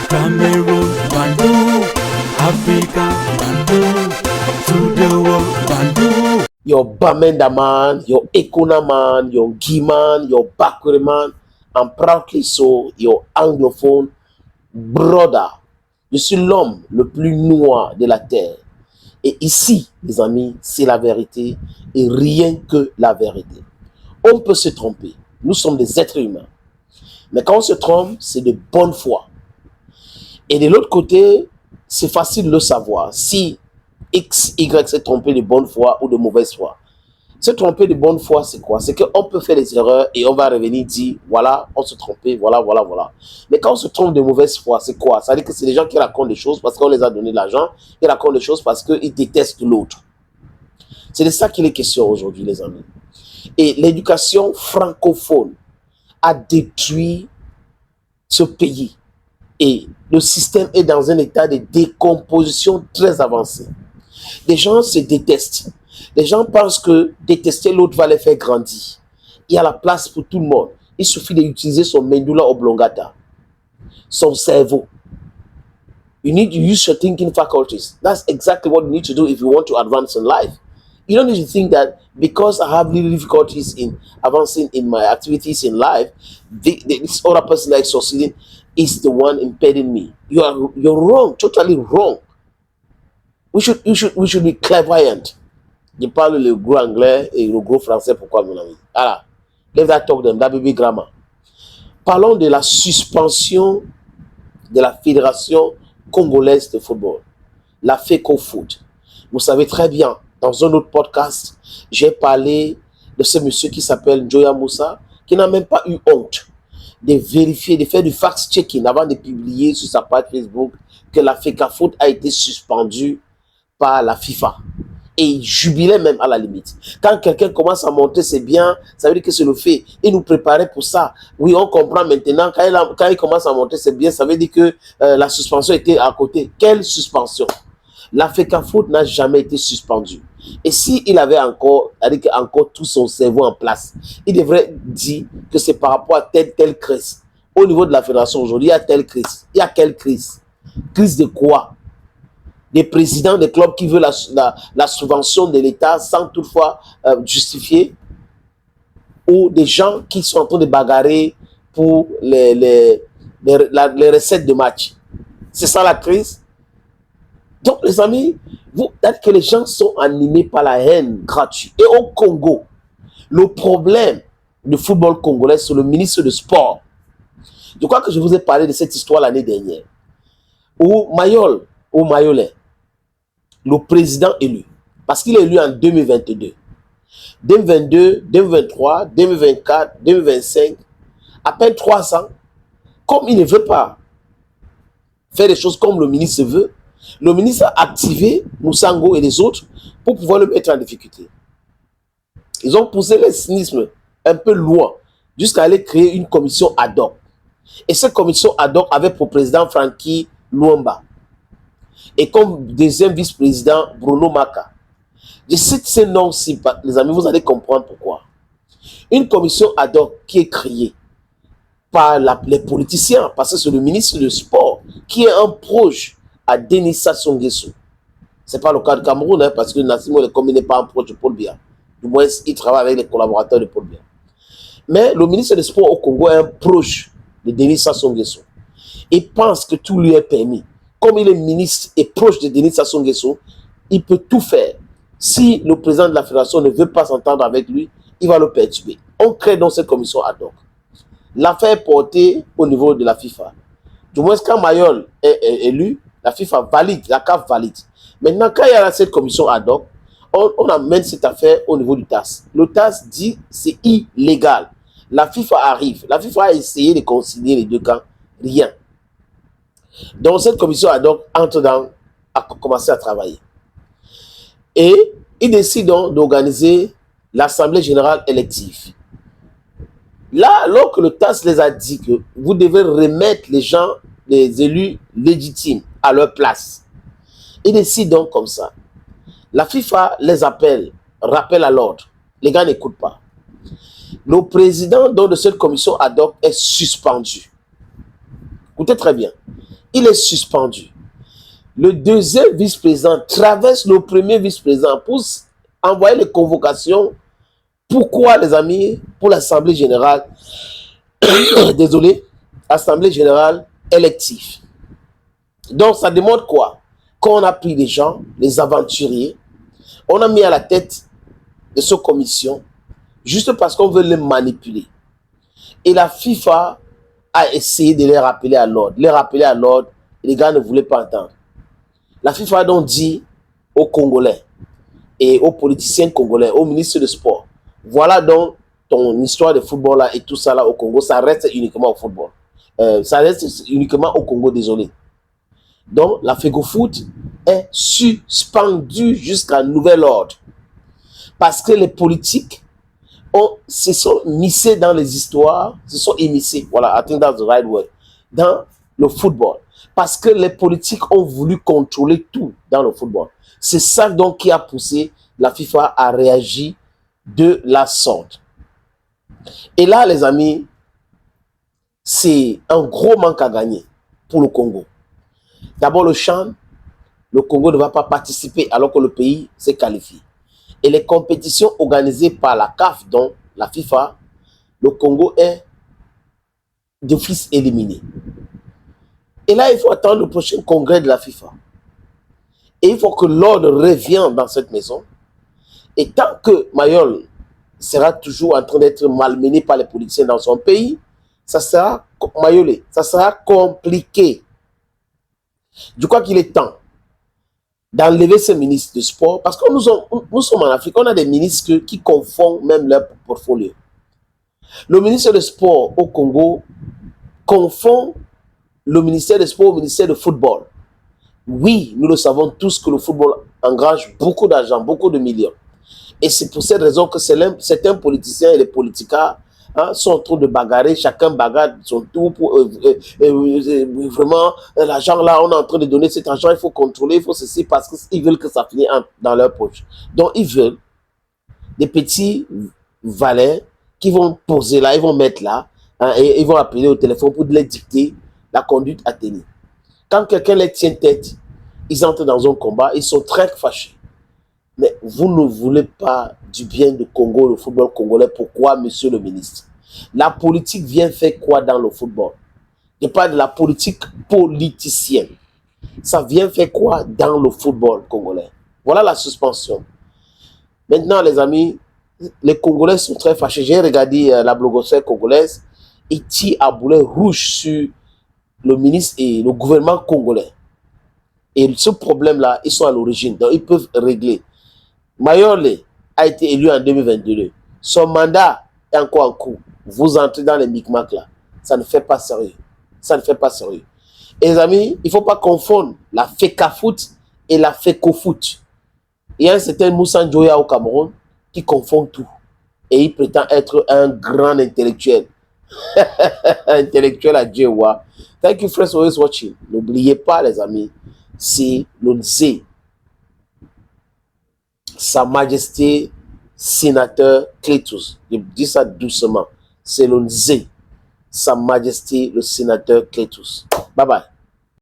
Cameroon, Bandung, Africa, Bandung, to the world, Bandung. Your Bamenda man, your Ekuna man, your Guy your Bakure man, and proudly so, your anglophone brother. Je suis l'homme le plus noir de la terre. Et ici, les amis, c'est la vérité et rien que la vérité. On peut se tromper. Nous sommes des êtres humains. Mais quand on se trompe, c'est de bonne foi. Et de l'autre côté, c'est facile de le savoir. Si X, Y s'est trompé de bonne foi ou de mauvaise foi. Se tromper de bonne foi, c'est quoi? C'est qu'on peut faire des erreurs et on va revenir dire, voilà, on se trompait, voilà. Mais quand on se trompe de mauvaise foi, c'est quoi? Ça veut dire que c'est des gens qui racontent des choses parce qu'on les a donné de l'argent, ils racontent des choses parce qu'ils détestent l'autre. C'est de ça qu'il est question aujourd'hui, les amis. Et l'éducation francophone a détruit ce pays. Et le système est dans un état de décomposition très avancé. Les gens se détestent. Les gens pensent que détester l'autre va les faire grandir. Il y a la place pour tout le monde. Il suffit d'utiliser son medulla oblongata, son cerveau. You need to use your thinking faculties. That's exactly what you need to do if you want to advance in life. You don't need to think that because I have little difficulties in advancing in my activities in life, this other person that is succeeding is the one impeding me. You're wrong, totally wrong. We should be clairvoyant. Je parle le gros anglais et le gros français, pourquoi mon ami? Voilà. Let that talk them, that baby grammar. Parlons de la suspension de la Fédération congolaise de football, la FECOFOOT. Vous savez très bien, dans un autre podcast, j'ai parlé de ce monsieur qui s'appelle Joya Moussa, qui n'a même pas eu honte de vérifier, de faire du fact-checking avant de publier sur sa page Facebook que la FECOFOOT a été suspendue par la FIFA. Et il jubilait même à la limite. Quand quelqu'un commence à monter, c'est bien, ça veut dire que c'est le fait. Il nous préparait pour ça. Oui, on comprend maintenant. Quand il commence à monter, c'est bien, ça veut dire que la suspension était à côté. Quelle suspension? La FECOFOOT n'a jamais été suspendue. Et s'il avait encore tout son cerveau en place, il devrait dire que c'est par rapport à telle crise. Au niveau de la fédération aujourd'hui, il y a telle crise. Il y a quelle crise? Crise de quoi? Des présidents des clubs qui veulent la subvention de l'État sans toutefois justifier, ou des gens qui sont en train de bagarrer pour les recettes de match. C'est ça la crise. Donc les amis, vous dites que les gens sont animés par la haine gratuite. Et au Congo, le problème du football congolais, c'est le ministre de Sport. Je crois que je vous ai parlé de cette histoire l'année dernière. Où Mayolé, le président élu, parce qu'il est élu en 2022, 2022, 2023, 2024, 2025, à peine 3 ans, comme il ne veut pas faire des choses comme le ministre veut, le ministre a activé Moussango et les autres pour pouvoir le mettre en difficulté. Ils ont poussé le cynisme un peu loin jusqu'à aller créer une commission ad hoc. Et cette commission ad hoc avait pour président Francky Luamba. Et comme deuxième vice-président, Bruno Maka. Je cite ces noms-ci, les amis, vous allez comprendre pourquoi. Une commission ad hoc qui est créée par les politiciens, parce que c'est le ministre du Sport qui est un proche à Denis Sassou Nguesso. Ce n'est pas le cas de Cameroun, hein, parce que Nassimo Lekomé n'est pas un proche de Paul Biya. Du moins, il travaille avec les collaborateurs de Paul Biya. Mais le ministre du Sport au Congo est un proche de Denis Sassou Nguesso. Il pense que tout lui est permis. Comme il est ministre et proche de Denis Sassou Nguesso, il peut tout faire. Si le président de la fédération ne veut pas s'entendre avec lui, il va le perturber. On crée donc cette commission ad hoc. L'affaire est portée au niveau de la FIFA. Du moins, quand Mayol est élu, la FIFA valide, la CAF valide. Maintenant, quand il y a cette commission ad hoc, on amène cette affaire au niveau du TAS. Le TAS dit que c'est illégal. La FIFA arrive. La FIFA a essayé de concilier les deux camps. Rien. Donc, cette commission ad hoc a commencé à travailler. Et il décide donc d'organiser l'Assemblée générale élective. Là, alors que le TAS les a dit que vous devez remettre les gens, les élus légitimes à leur place, ils décident donc comme ça. La FIFA les appelle, rappelle à l'ordre. Les gars n'écoutent pas. Le président donc, de cette commission ad hoc est suspendu. Écoutez très bien. Il est suspendu. Le deuxième vice-président traverse le premier vice-président pour envoyer les convocations. Pourquoi, les amis? Pour l'Assemblée générale, désolé, Assemblée générale élective. Donc, ça démontre quoi? Quand on a pris des gens, les aventuriers, on a mis à la tête de cette commission, juste parce qu'on veut les manipuler. Et la FIFA a essayé de les rappeler à l'ordre. Les gars ne voulaient pas entendre. La FIFA a donc dit aux Congolais et aux politiciens congolais, aux ministres de sport, voilà donc ton histoire de football là et tout ça là au Congo, ça reste uniquement au football. Ça reste uniquement au Congo, désolé. Donc la FECOFOOT est suspendue jusqu'à nouvel ordre. Parce que les politiques se sont missés dans les histoires, se sont immiscés, voilà, I think that's the right word, dans le football. Parce que les politiques ont voulu contrôler tout dans le football. C'est ça donc qui a poussé la FIFA à réagir de la sorte. Et là, les amis, c'est un gros manque à gagner pour le Congo. D'abord, le CHAN, le Congo ne va pas participer alors que le pays s'est qualifié. Et les compétitions organisées par la CAF, donc la FIFA, le Congo est d'office éliminé. Et là, il faut attendre le prochain congrès de la FIFA. Et il faut que l'ordre revienne dans cette maison. Et tant que Mayol sera toujours en train d'être malmené par les politiciens dans son pays, ça sera Mayolé, ça sera compliqué. Je crois qu'il est temps d'enlever ces ministres de sport, parce que nous sommes en Afrique, on a des ministres qui confondent même leur portfolio. Le ministre de sport au Congo confond le ministère de sport au ministère de football. Oui, nous le savons tous que le football engage beaucoup d'argent, beaucoup de millions. Et c'est pour cette raison que certains politiciens et les politiciens sont en train de bagarrer, chacun bagarre son tour pour vraiment l'argent là, on est en train de donner cet argent, il faut contrôler, il faut ceci, parce qu'ils veulent que ça finisse dans leur poche. Donc ils veulent des petits valets qui vont poser là, ils vont mettre là, et ils vont appeler au téléphone pour les dicter la conduite à tenir. Quand quelqu'un les tient tête, ils entrent dans un combat, ils sont très fâchés. Mais vous ne voulez pas du bien du Congo, le football congolais. Pourquoi, monsieur le ministre? La politique vient faire quoi dans le football? Je parle de la politique politicienne. Ça vient faire quoi dans le football congolais? Voilà la suspension. Maintenant, les amis, les Congolais sont très fâchés. J'ai regardé la blogosphère congolaise. Ils tirent à boulet rouge sur le ministre et le gouvernement congolais. Et ce problème-là, ils sont à l'origine. Donc, ils peuvent régler. Mayole a été élu en 2022. Son mandat est encore en cours. Vous entrez dans les micmacs là. Ça ne fait pas sérieux. Ça ne fait pas sérieux. Et les amis, il ne faut pas confondre la FECAFOOT et la FECOFOOT. Il y a un certain Moussa Njoya au Cameroun qui confond tout. Et il prétend être un grand intellectuel. Intellectuel à Djewa. Thank you friends for always watching. N'oubliez pas les amis, c'est le Nzé. Sa Majesté sénateur Clétus. Je dis ça doucement. C'est le Nzé. Sa Majesté le sénateur Clétus. Bye bye.